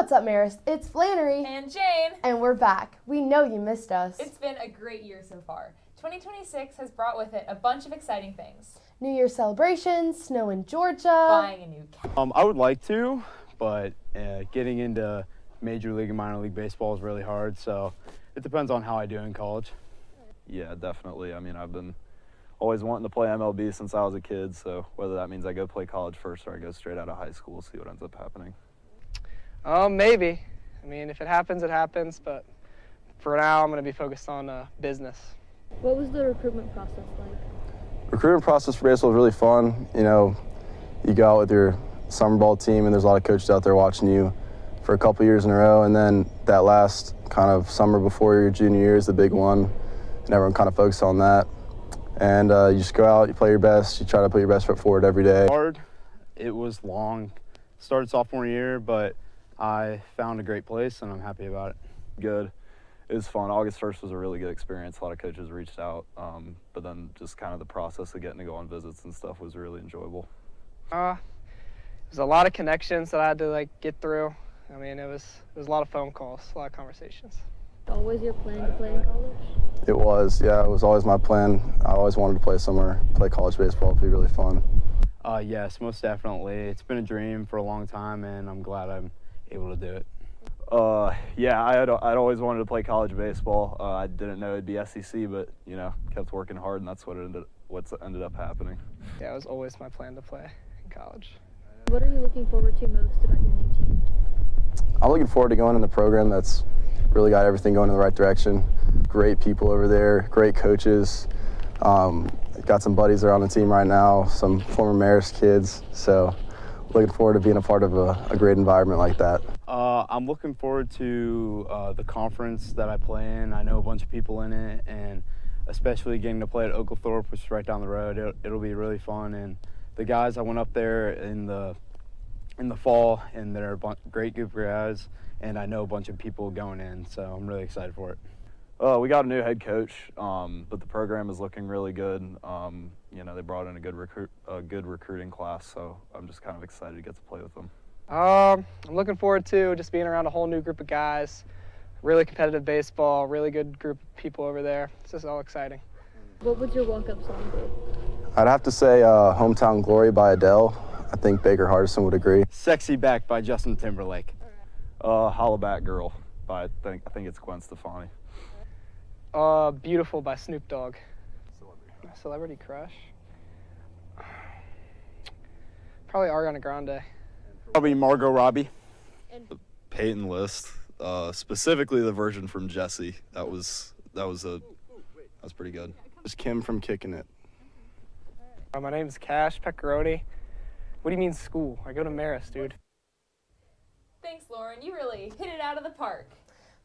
What's up, Marist? It's Flannery. And Jane. And we're back. We know you missed us. It's been a great year so far. 2026 has brought with it a bunch of exciting things. New Year's celebrations, snow in Georgia. Buying a new cat. I would like to, but getting into Major League and Minor League Baseball is really hard, so it depends on how I do in college. Yeah, definitely. I mean, I've been always wanting to play MLB since I was a kid, so whether that means I go play college first or I go straight out of high school, see what ends up happening. Maybe. I mean, if it happens, it happens, but for now, I'm going to be focused on business. What was the recruitment process like? Recruitment process for baseball is really fun. You know, you go out with your summer ball team, and there's a lot of coaches out there watching you for a couple years in a row, and then that last kind of summer before your junior year is the big one, and everyone kind of focuses on that. And you just go out, you play your best, you try to put your best foot forward every day. Hard. It was long. Started sophomore year, but I found a great place, and I'm happy about it. Good. It was fun. August 1st was a really good experience. A lot of coaches reached out, but then just kind of the process of getting to go on visits and stuff was really enjoyable. There's a lot of connections that I had to get through. I mean, it was a lot of phone calls, a lot of conversations. Always your plan to play in college? It was, yeah, it was always my plan. I always wanted to play somewhere, play college baseball. It'd be really fun. Yes, most definitely. It's been a dream for a long time, and I'm glad I'm able to do it. Yeah, I'd always wanted to play college baseball. I didn't know it'd be SEC, but kept working hard, and that's what's ended up happening. Yeah, it was always my plan to play in college. What are you looking forward to most about your new team? I'm looking forward to going in the program that's really got everything going in the right direction. Great people over there, great coaches. Got some buddies that are on the team right now, some former Marist kids. So looking forward to being a part of a great environment like that. I'm looking forward to the conference that I play in. I know a bunch of people in it, and especially getting to play at Oglethorpe, which is right down the road. It'll be really fun. And the guys, I went up there in the fall, and they're a great group of guys, and I know a bunch of people going in, so I'm really excited for it. We got a new head coach, but the program is looking really good. They brought in a good recruiting class, so I'm just kind of excited to get to play with them. I'm looking forward to just being around a whole new group of guys, really competitive baseball, really good group of people over there. It's just all exciting. What would your walk-up song be? I'd have to say Hometown Glory by Adele. I think Baker Hardison would agree. Sexy Back by Justin Timberlake. Holla Back Girl by, I think it's Gwen Stefani. Beautiful by Snoop Dogg. Celebrity Crush? Probably Ariana Grande. Probably Margot Robbie. Peyton List, specifically the version from Jesse. That was pretty good. It's Kim from Kicking It. My name's Cash Pecoroni. What do you mean school? I go to Marist, dude. Thanks, Lauren. You really hit it out of the park.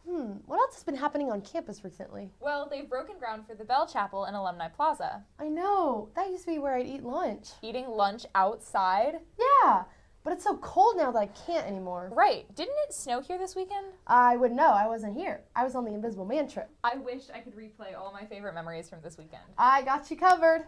What else has been happening on campus recently? Well, they've broken ground for the Bell Chapel in Alumni Plaza. I know. That used to be where I'd eat lunch. Eating lunch outside? Yeah, but it's so cold now that I can't anymore. Right. Didn't it snow here this weekend? I would know. I wasn't here. I was on the Invisible Man trip. I wish I could replay all my favorite memories from this weekend. I got you covered.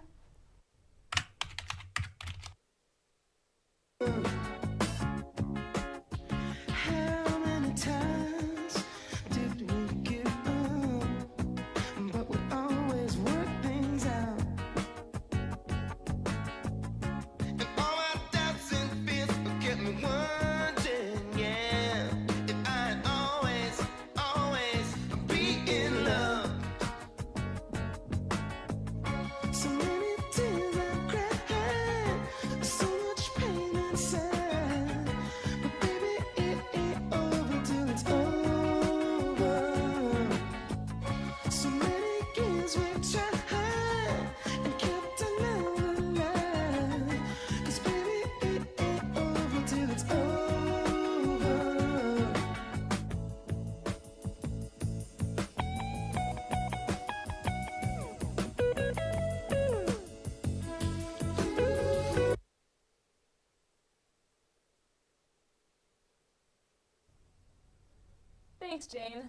Thanks, Jane.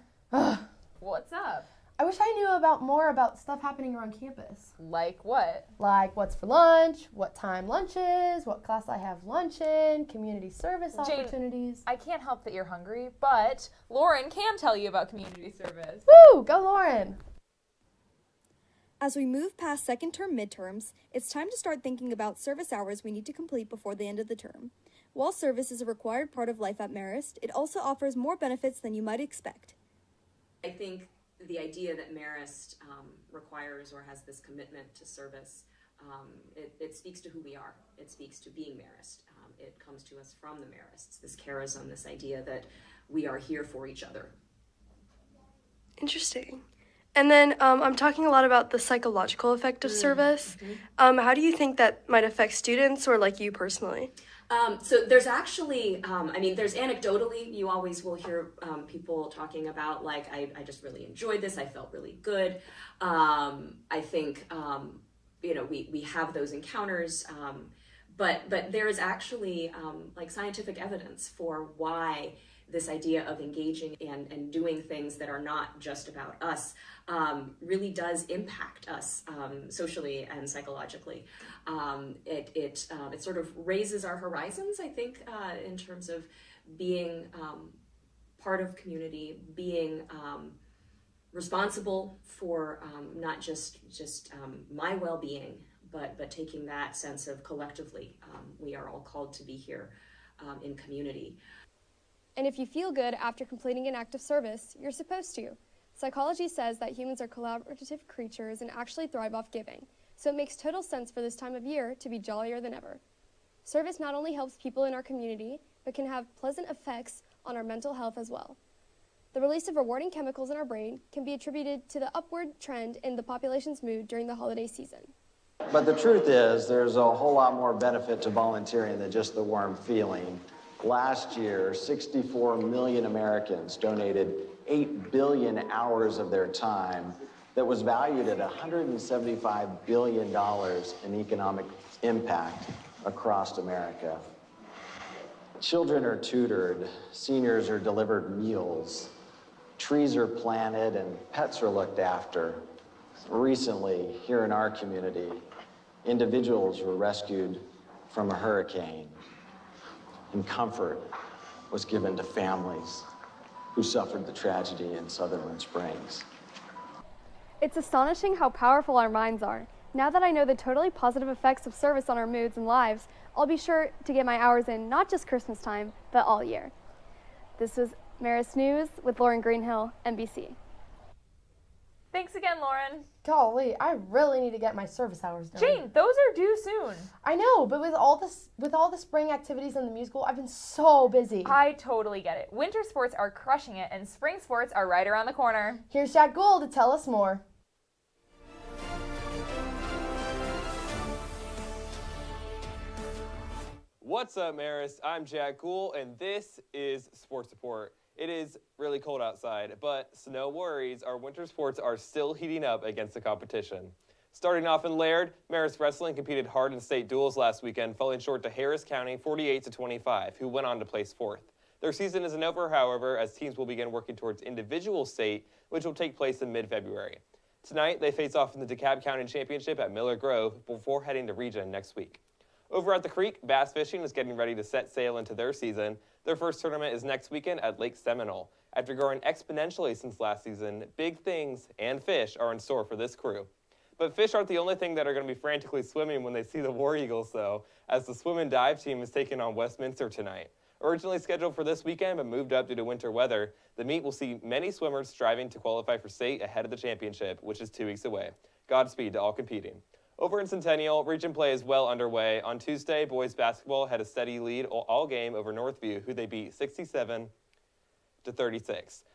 What's up? I I wish I knew more about stuff happening around campus. Like what? Like what's for lunch, what time lunch is, what class I have lunch in, community service Jane, opportunities. I can't help that you're hungry, but Lauren can tell you about community service. Woo! Go Lauren! As we move past second term midterms, it's time to start thinking about service hours we need to complete before the end of the term. While service is a required part of life at Marist, it also offers more benefits than you might expect. I think the idea that Marist requires or has this commitment to service, it speaks to who we are. It speaks to being Marist. It comes to us from the Marists, this charism, this idea that we are here for each other. Interesting. And then I'm talking a lot about the psychological effect of service. How do you think that might affect students or like you personally? So there's actually, there's anecdotally, you always will hear people talking about like, I just really enjoyed this, I felt really good. I think, we have those encounters, but there is actually like scientific evidence for why this idea of engaging and doing things that are not just about us really does impact us socially and psychologically. It sort of raises our horizons, I think, in terms of being part of community, being responsible for not just my well-being, but taking that sense of collectively, we are all called to be here in community. And if you feel good after completing an act of service, you're supposed to. Psychology says that humans are collaborative creatures and actually thrive off giving, so it makes total sense for this time of year to be jollier than ever. Service not only helps people in our community, but can have pleasant effects on our mental health as well. The release of rewarding chemicals in our brain can be attributed to the upward trend in the population's mood during the holiday season. But the truth is, there's a whole lot more benefit to volunteering than just the warm feeling. Last year, 64 million Americans donated 8 billion hours of their time that was valued at $175 billion in economic impact across America. Children are tutored, seniors are delivered meals, trees are planted, and pets are looked after. Recently, here in our community, individuals were rescued from a hurricane, and comfort was given to families who suffered the tragedy in Sutherland Springs. It's astonishing how powerful our minds are. Now that I know the totally positive effects of service on our moods and lives, I'll be sure to get my hours in not just Christmas time, but all year. This was Marist News with Lauren Greenhill, NBC. Thanks again, Lauren. Golly, I really need to get my service hours done. Jane, those are due soon. I know, but with all the spring activities and the musical, I've been so busy. I totally get it. Winter sports are crushing it, and spring sports are right around the corner. Here's Jack Gould to tell us more. What's up, Marist? I'm Jack Gould, and this is Sports Report. It is really cold outside, but no worries, our winter sports are still heating up against the competition. Starting off in Laird, Marist Wrestling competed hard in state duels last weekend, falling short to Harris County 48-25, who went on to place fourth. Their season isn't over, however, as teams will begin working towards individual state, which will take place in mid-February. Tonight, they face off in the DeKalb County Championship at Miller Grove before heading to region next week. Over at the creek, bass fishing is getting ready to set sail into their season. Their first tournament is next weekend at Lake Seminole. After growing exponentially since last season, big things and fish are in store for this crew. But fish aren't the only thing that are going to be frantically swimming when they see the War Eagles, though, as the swim and dive team is taking on Westminster tonight. Originally scheduled for this weekend but moved up due to winter weather, the meet will see many swimmers striving to qualify for state ahead of the championship, which is 2 weeks away. Godspeed to all competing. Over in Centennial, region play is well underway. On Tuesday, boys basketball had a steady lead all game over Northview, who they beat 67-36.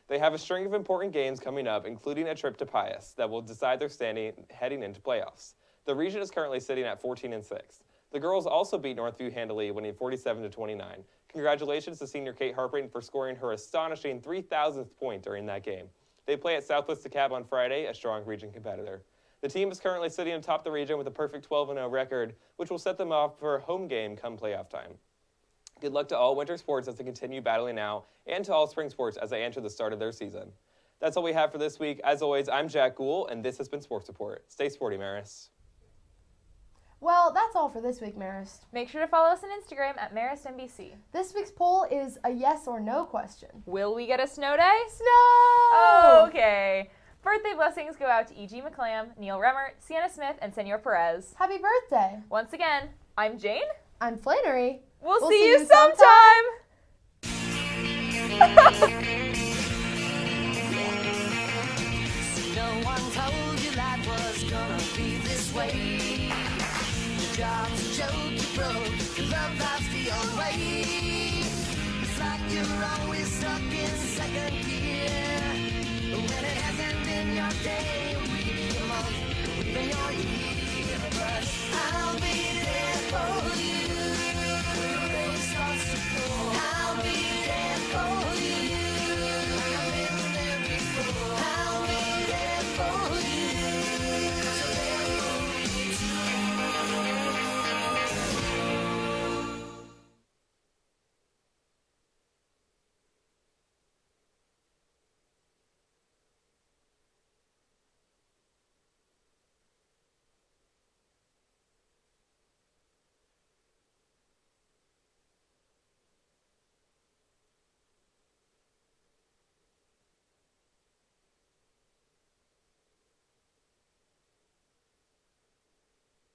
They have a string of important games coming up, including a trip to Pius that will decide their standing heading into playoffs. The region is currently sitting at 14-6. The girls also beat Northview handily, winning 47-29. Congratulations to senior Kate Harpring for scoring her astonishing 3,000th point during that game. They play at Southwest DeKalb on Friday, a strong region competitor. The team is currently sitting atop the region with a perfect 12-0 record, which will set them off for a home game come playoff time. Good luck to all winter sports as they continue battling out, and to all spring sports as they enter the start of their season. That's all we have for this week. As always, I'm Jack Gould, and this has been Sports Report. Stay sporty, Marist. Well, that's all for this week, Marist. Make sure to follow us on Instagram at MaristNBC. This week's poll is a yes or no question. Will we get a snow day? Snow! Okay. Birthday blessings go out to E.G. McClam, Neil Remmer, Sienna Smith, and Senor Perez. Happy birthday. Once again, I'm Jane. I'm Flannery. We'll see you sometime. No one told you life was gonna be this way. Your job's a joke, you broke, your love life's the old way. It's like you're always stuck in second gear. When it hasn't been your day, week, your month, even your year. But I don't mean